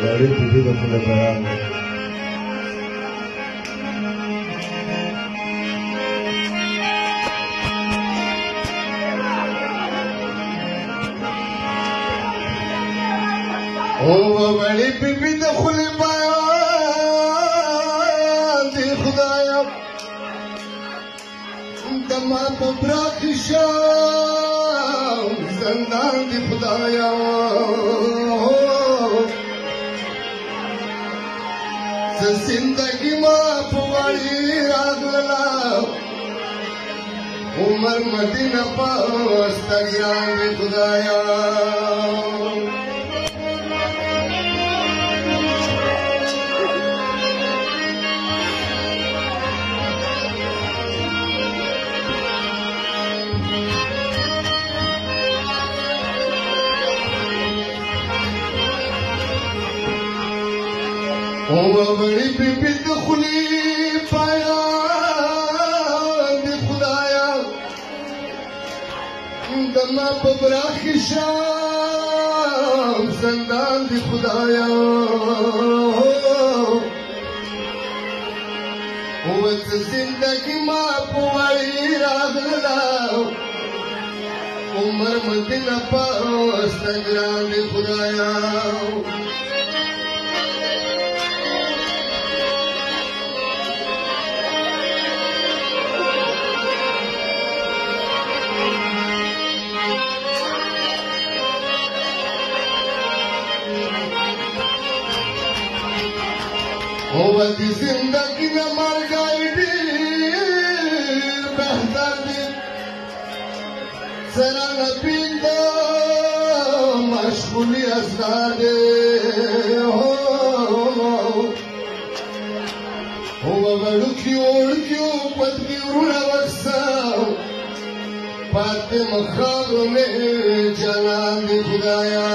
بڑی خوبی کا فل بیان او بڑی بیبی د خل بیان دی خدایا دما په براخ شام زندان دی خدایا زندگی ما پواری راغلا عمر مدینہ پاستا گران دی خدایا او بڑی بیبی د خلی پایا دی خدایا دما په براخ شام زندان دی خدایا او زندگی ما پواری راغلا عمر مدینہ پاستا گران دی خدایا او دی زندگی نہ مر گئی دیر بہتر دیر سرا نبی دا مشغولی ازدار دے او بڑو کیو پت کی رونا وقسا پاتے مخاب میں جنان دی خدایا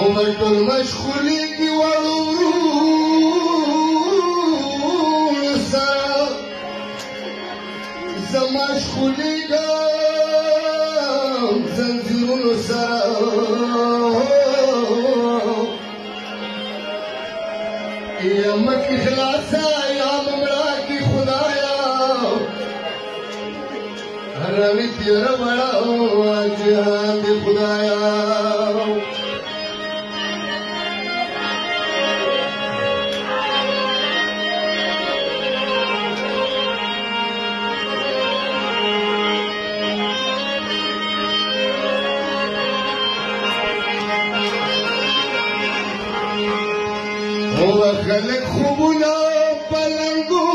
او ټول مشغولي کی وړو سره زمشغولي ګم زنجیرونو سره یا مکی خلاصا یا ممرا کی خدایا روی تیرا بڑا جهان دی خدایا خلق خوبنا پلنگو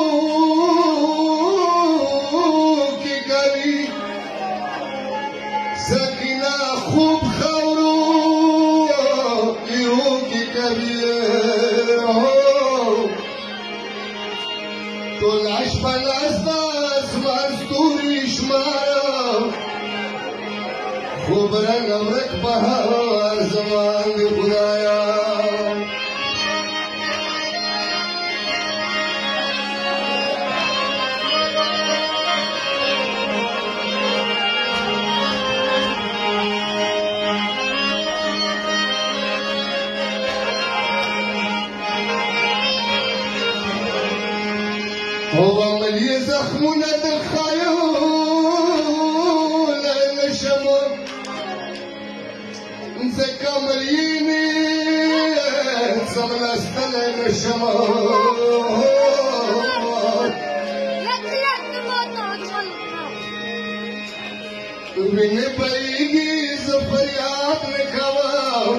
کی گلی سکینہ خوب خورو ایرو کی کبھی تو لاش پناس باس مستوری شمارا خوب رنگ امرک بہار زمان دی خدایا او عملی زخمونه د خیال نشم ځکه ملینې سملاستلی نشم وینې بهیږي زه فریاد نه کوم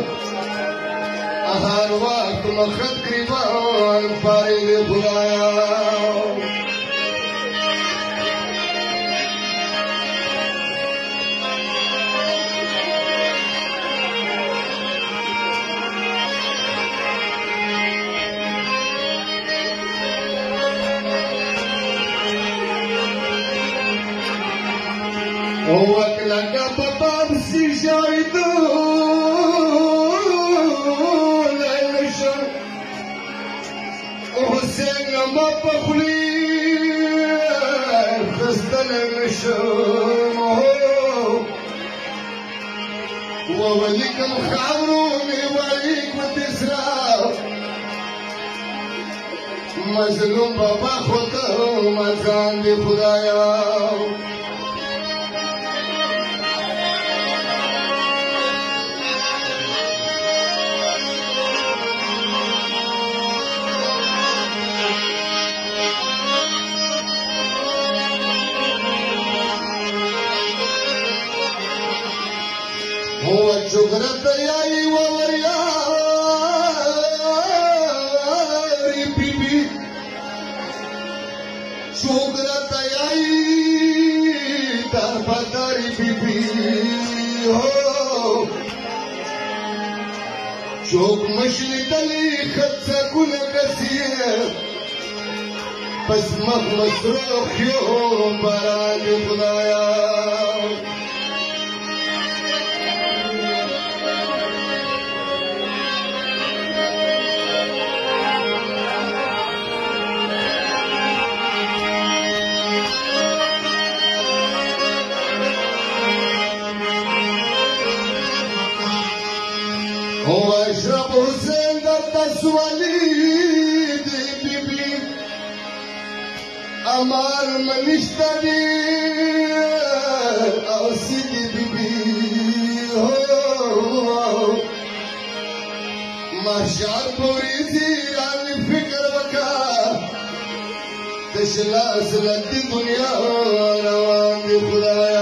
هر وخت مخت ګریوان پارې د خدایا او اکلا کا بابا si جایدو زما په خولې خستلی نشم وولیکم خاورو مې وایي ګوتې سره مظلوم بابا خوته مزان دې خدایا هو شغرة ياي وورياري بيبي شغرة ياي تربتاري بيبي شوق مشني دلي خدسة كل كثير بس مخلص روح يوم براني خدايا هو اشرب حسين درت وليد بيبي امال منشتري او سيدي بيبي ما شعر بريدي عن فكر بكا تشلاس لدي دنيا روان دي خدايا